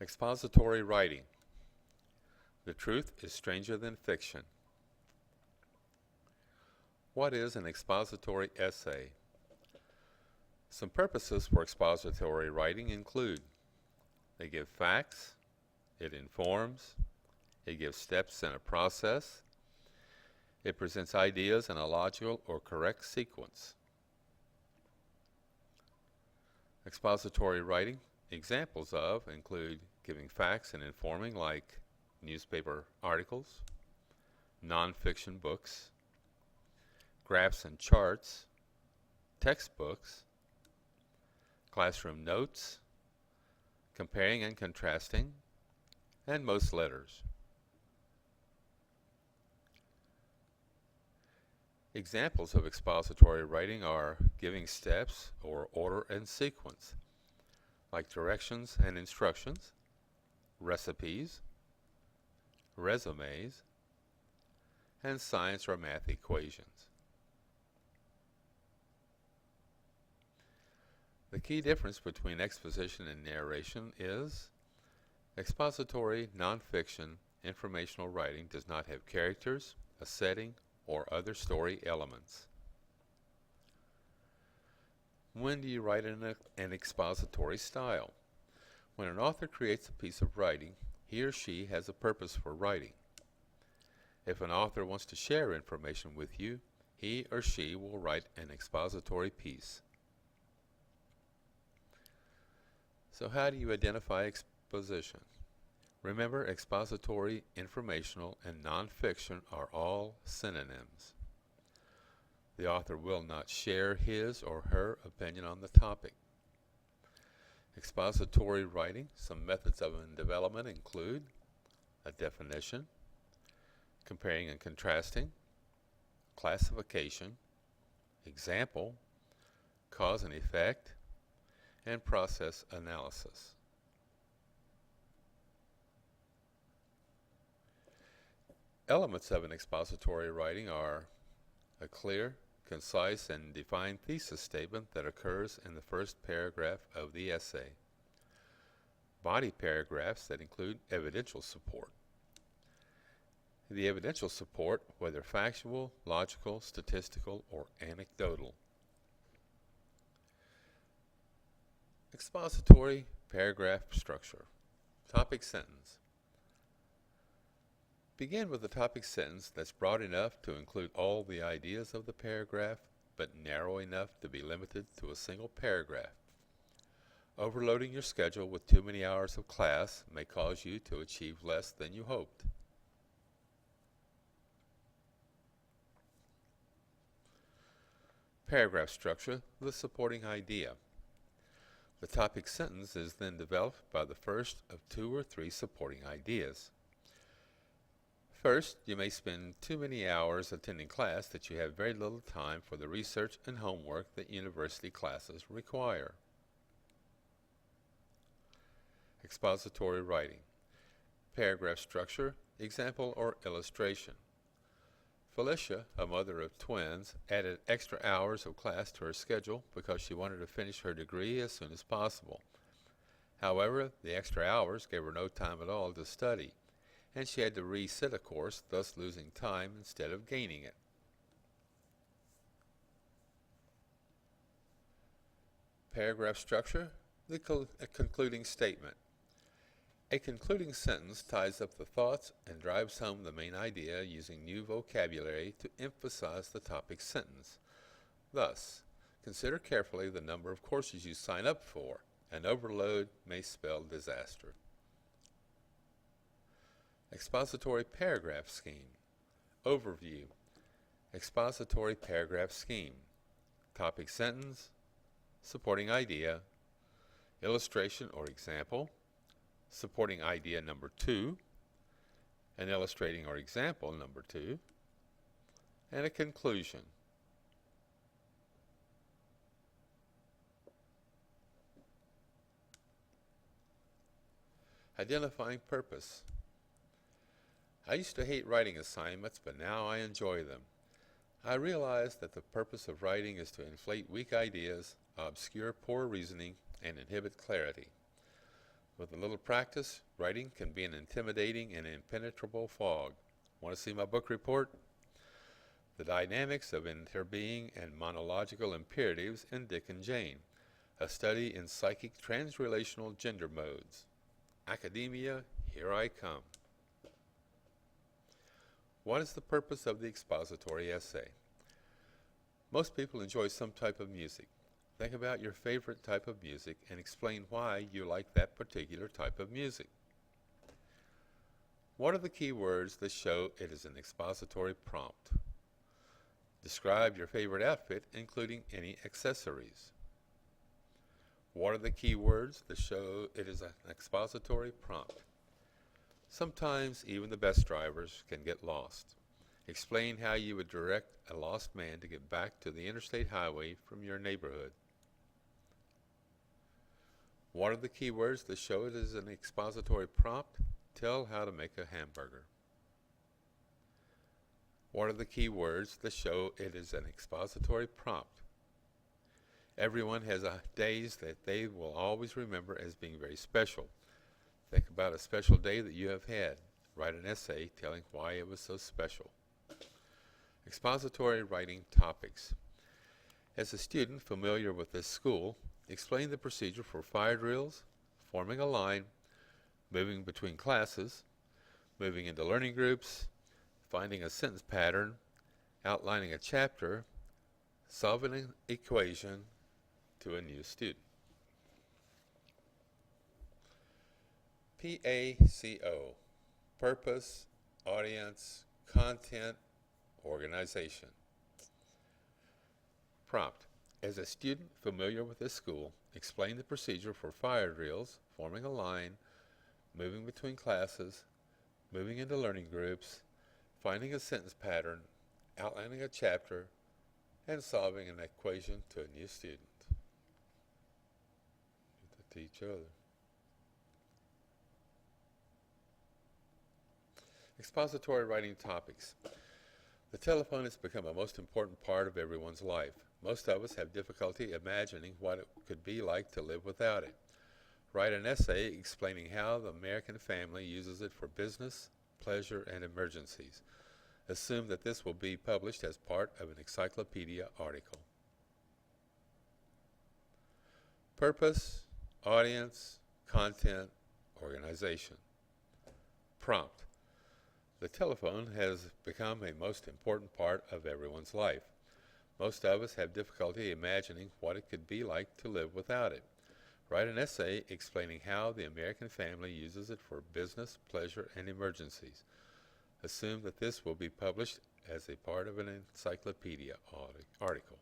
Expository writing. The truth is stranger than fiction. What is an expository essay? Some purposes for expository writing include: they give facts, it informs, it gives steps in a process, it presents ideas in a logical or correct sequence. Expository writing examples of include giving facts and informing, like newspaper articles, nonfiction books, graphs and charts, textbooks, classroom notes, comparing and contrasting, and most letters. Examples of expository writing are giving steps or order and sequence, like directions and instructions, recipes, resumes, and science or math equations. The key difference between exposition and narration is expository nonfiction informational writing does not have characters, a setting, or other story elements. When do you write in an expository style? When an author creates a piece of writing, he or she has a purpose for writing. If an author wants to share information with you, he or she will write an expository piece. So how do you identify exposition? Remember, expository, informational, and nonfiction are all synonyms. The author will not share his or her opinion on the topic. Expository writing, some methods of development include a definition, comparing and contrasting, classification, example, cause and effect, and process analysis. Elements of an expository writing are a clear, concise, and defined thesis statement that occurs in the first paragraph of the essay. Body paragraphs that include evidential support. The evidential support, whether factual, logical, statistical, or anecdotal. Expository paragraph structure. Topic sentence. Begin with a topic sentence that's broad enough to include all the ideas of the paragraph, but narrow enough to be limited to a single paragraph. Overloading your schedule with too many hours of class may cause you to achieve less than you hoped. Paragraph structure, the supporting idea. The topic sentence is then developed by the first of 2 or 3 supporting ideas. First, you may spend too many hours attending class that you have very little time for the research and homework that university classes require. Expository writing. Paragraph structure, example or illustration. Felicia, a mother of twins, added extra hours of class to her schedule because she wanted to finish her degree as soon as possible. However, the extra hours gave her no time at all to study, and she had to resit a course, thus losing time instead of gaining it. Paragraph structure, the concluding statement. A concluding sentence ties up the thoughts and drives home the main idea using new vocabulary to emphasize the topic sentence. Thus, consider carefully the number of courses you sign up for. An overload may spell disaster. Expository paragraph scheme. Overview. Expository paragraph scheme. Topic sentence, supporting idea, illustration or example, supporting idea number 2, an illustrating or example number 2, and a conclusion. Identifying purpose. I used to hate writing assignments, but now I enjoy them. I realize that the purpose of writing is to inflate weak ideas, obscure poor reasoning, and inhibit clarity. With a little practice, writing can be an intimidating and impenetrable fog. Want to see my book report? The Dynamics of Interbeing and Monological Imperatives in Dick and Jane, a study in psychic transrelational gender modes. Academia, here I come. What is the purpose of the expository essay? Most people enjoy some type of music. Think about your favorite type of music and explain why you like that particular type of music. What are the key words that show it is an expository prompt? Describe your favorite outfit, including any accessories. What are the key words that show it is an expository prompt? Sometimes even the best drivers can get lost. Explain how you would direct a lost man to get back to the interstate highway from your neighborhood. What are the key words that show it is an expository prompt? Tell how to make a hamburger. What are the key words that show it is an expository prompt? Everyone has days that they will always remember as being very special. Think about a special day that you have had. Write an essay telling why it was so special. Expository writing topics. As a student familiar with this school, explain the procedure for fire drills, forming a line, moving between classes, moving into learning groups, finding a sentence pattern, outlining a chapter, solving an equation to a new student. PACO, Purpose, Audience, Content, Organization. Prompt. As a student familiar with this school, explain the procedure for fire drills, forming a line, moving between classes, moving into learning groups, finding a sentence pattern, outlining a chapter, and solving an equation to a new student. To each other. Expository writing topics. The telephone has become a most important part of everyone's life. Most of us have difficulty imagining what it could be like to live without it. Write an essay explaining how the American family uses it for business, pleasure, and emergencies. Assume that this will be published as part of an encyclopedia article. Purpose, audience, content, organization. Prompt. The telephone has become a most important part of everyone's life. Most of us have difficulty imagining what it could be like to live without it. Write an essay explaining how the American family uses it for business, pleasure, and emergencies. Assume that this will be published as a part of an encyclopedia article.